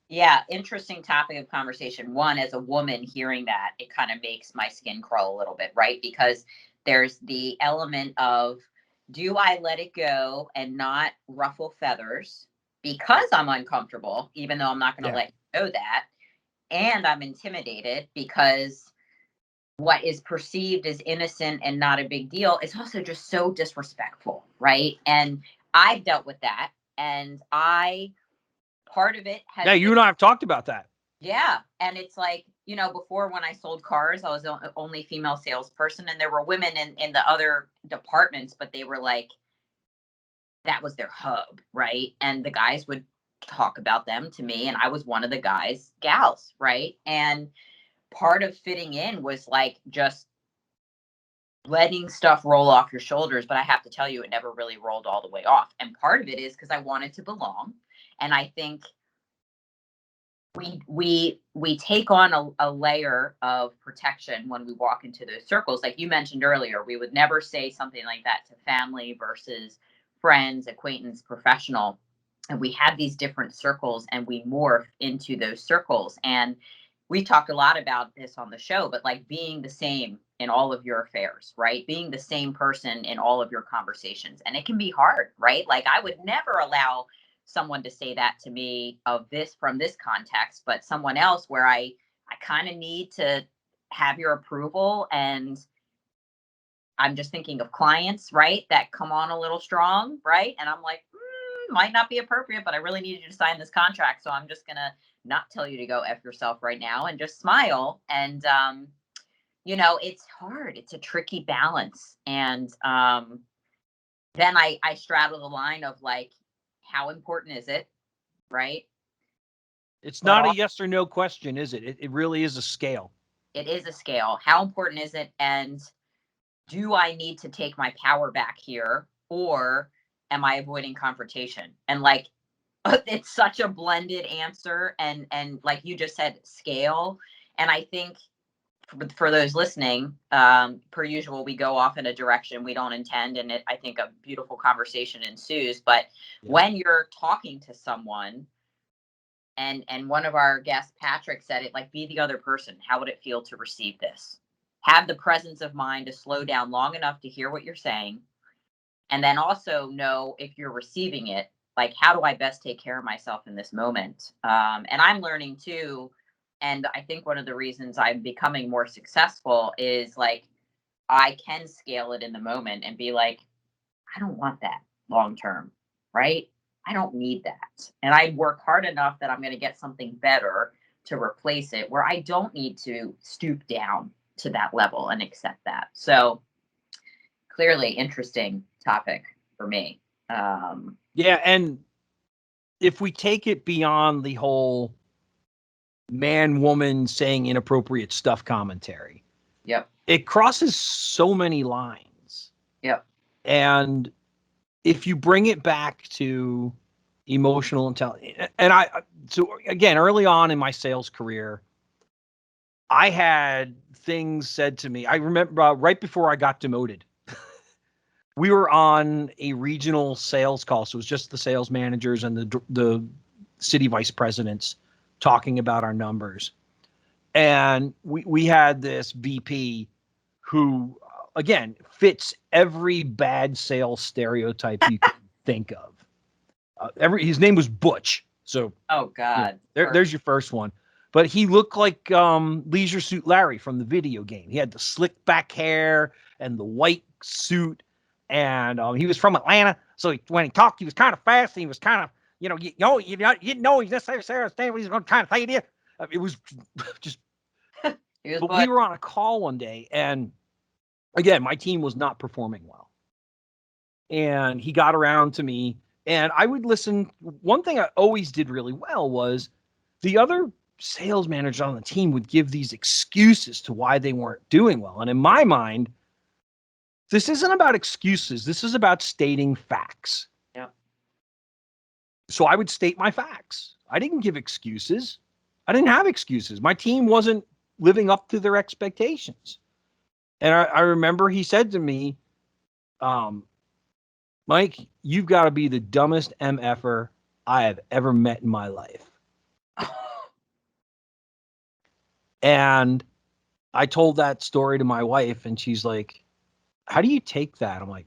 Yeah, interesting topic of conversation. One, as a woman hearing that, it kind of makes my skin crawl a little bit, right? Because there's the element of, do I let it go and not ruffle feathers because I'm uncomfortable, even though I'm not going to let you know that? And I'm intimidated because what is perceived as innocent and not a big deal is also just so disrespectful, right? And I've dealt with that. And part of it has you and I have talked about that. Yeah. And it's like, before when I sold cars, I was the only female salesperson, and there were women in the other departments, but they were like, that was their hub, right? And the guys would talk about them to me, and I was one of the gals, right? And part of fitting in was like just letting stuff roll off your shoulders. But I have to tell you, it never really rolled all the way off. And part of it is because I wanted to belong. And I think we take on a layer of protection when we walk into those circles. Like you mentioned earlier, we would never say something like that to family versus friends, acquaintance, professional. And we have these different circles, and we morph into those circles. And we talked a lot about this on the show, but like being the same in all of your affairs, right? Being the same person in all of your conversations. And it can be hard, right? Like I would never allow someone to say that to me from this context, but someone else where I kind of need to have your approval. And I'm just thinking of clients, right, that come on a little strong, right? And I'm like, might not be appropriate, but I really need you to sign this contract. So I'm just going to not tell you to go F yourself right now and just smile. And, it's hard. It's a tricky balance. And then I straddle the line of like, how important is it? Right. It's not a yes or no question, is it? It really is a scale. It is a scale. How important is it? And do I need to take my power back here, or am I avoiding confrontation? And like, it's such a blended answer. And like you just said, scale. And I think for those listening, per usual, we go off in a direction we don't intend. And I think a beautiful conversation ensues. But when you're talking to someone, and one of our guests, Patrick, said it, like, be the other person. How would it feel to receive this? Have the presence of mind to slow down long enough to hear what you're saying. And then also know if you're receiving it, like, how do I best take care of myself in this moment? And I'm learning too. And I think one of the reasons I'm becoming more successful is like, I can scale it in the moment and be like, I don't want that long term, right? I don't need that. And I work hard enough that I'm going to get something better to replace it, where I don't need to stoop down to that level and accept that. So clearly interesting topic for me. Yeah. And if we take it beyond the whole man, woman saying inappropriate stuff commentary, it crosses so many lines. And if you bring it back to emotional intelligence, and so again, early on in my sales career, I had things said to me. I remember right before I got demoted, we were on a regional sales call. So it was just the sales managers and the city vice presidents talking about our numbers. And we had this VP who, again, fits every bad sales stereotype you can think of. His name was Butch. So, oh God, there's your first one. But he looked like Leisure Suit Larry from the video game. He had the slick back hair and the white suit, and he was from Atlanta. So when he talked, he was kind of fast. And he was kind of, you didn't know he's necessarily what he's going to kind of say to you. It was just. But we were on a call one day, and again, my team was not performing well. And he got around to me, and I would listen. One thing I always did really well was the other sales managers on the team would give these excuses to why they weren't doing well. And in my mind, this isn't about excuses. This is about stating facts. So I would state my facts. I didn't give excuses. I didn't have excuses. My team wasn't living up to their expectations. And I remember he said to me, Mike, you've got to be the dumbest MFer I have ever met in my life. And I told that story to my wife, and she's like, how do you take that? I'm like,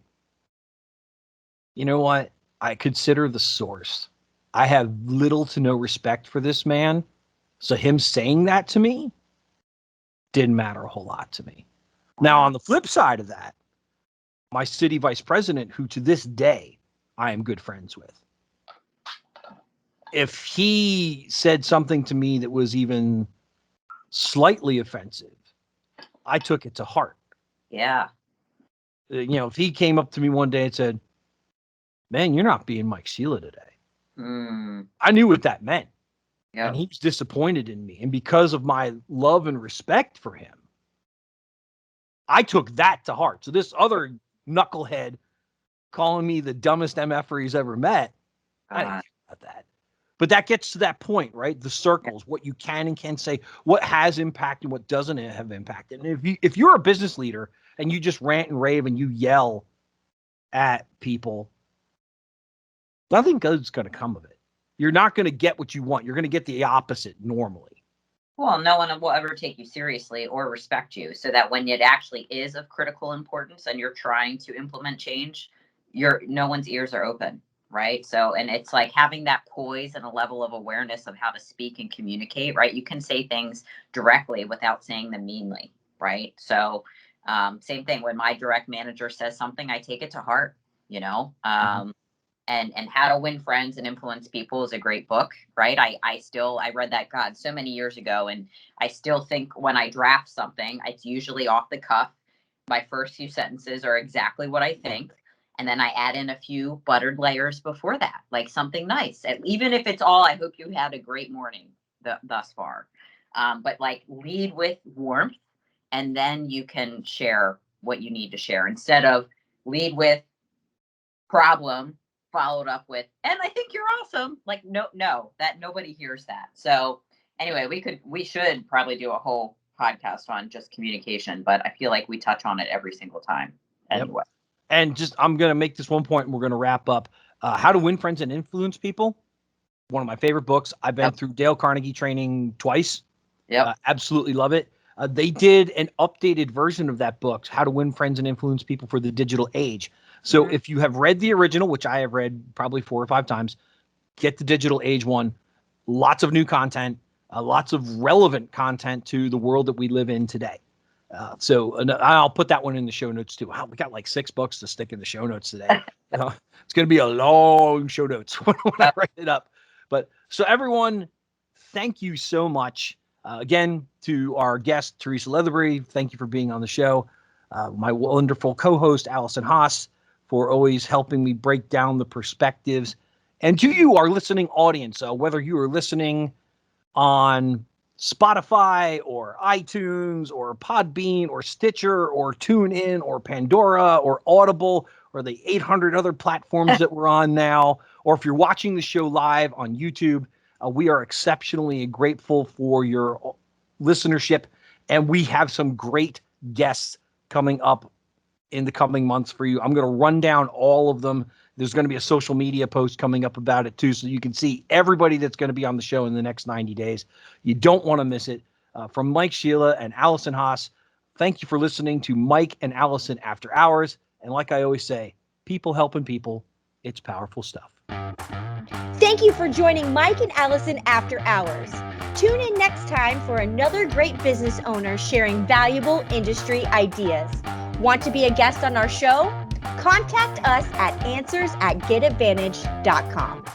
you know what? I consider the source. I have little to no respect for this man. So him saying that to me didn't matter a whole lot to me. Now, on the flip side of that, my city vice president, who to this day I am good friends with, if he said something to me that was even slightly offensive, I took it to heart. Yeah. If he came up to me one day and said, man, you're not being Mike Sheila today. I knew what that meant. Yep. And he was disappointed in me. And because of my love and respect for him, I took that to heart. So this other knucklehead calling me the dumbest MFer he's ever met, I didn't care about that. But that gets to that point, right? The circles, what you can and can't say, what has impact and what doesn't have impact. And if you're a business leader and you just rant and rave and you yell at people, nothing good's going to come of it. You're not going to get what you want. You're going to get the opposite normally. Well, no one will ever take you seriously or respect you, so that when it actually is of critical importance and you're trying to implement change, no one's ears are open, right? So, and it's like having that poise and a level of awareness of how to speak and communicate, right? You can say things directly without saying them meanly, right? So, same thing when my direct manager says something, I take it to heart, And How to Win Friends and Influence People is a great book, right? I read that, God, so many years ago. And I still think when I draft something, it's usually off the cuff. My first few sentences are exactly what I think. And then I add in a few buttered layers before that, like something nice. And even if it's all, I hope you had a great morning thus far. But like lead with warmth, and then you can share what you need to share instead of lead with problem followed up with, and I think you're awesome. Like, no, that nobody hears that. So anyway, we should probably do a whole podcast on just communication, but I feel like we touch on it every single time anyway. Yep. And I'm going to make this one point and we're going to wrap up. How to Win Friends and Influence People. One of my favorite books. I've been through Dale Carnegie training twice. Absolutely love it. They did an updated version of that book, How to Win Friends and Influence People for the Digital Age. So if you have read the original, which I have read probably 4 or 5 times, get the Digital Age one. Lots of new content, lots of relevant content to the world that we live in today. So I'll put that one in the show notes too. Wow, we got like 6 books to stick in the show notes today. It's going to be a long show notes when I write it up. But so everyone, thank you so much. Again, to our guest, Theresa Leatherbury, thank you for being on the show. My wonderful co-host, Allison Haas, for always helping me break down the perspectives. And to you, our listening audience, whether you are listening on Spotify or iTunes or Podbean or Stitcher or TuneIn or Pandora or Audible or the 800 other platforms that we're on now, or if you're watching the show live on YouTube, we are exceptionally grateful for your listenership. And we have some great guests coming up in the coming months for you. I'm going to run down all of them. There's going to be a social media post coming up about it too, so you can see everybody that's going to be on the show in the next 90 days. You don't want to miss it. From Mike Sheila and Allison Haas, thank you for listening to Mike and Allison After Hours. And like I always say, people helping people, it's powerful stuff. Thank you for joining Mike and Allison After Hours. Tune in next time for another great business owner sharing valuable industry ideas. Want to be a guest on our show? Contact us at answers@getadvantage.com.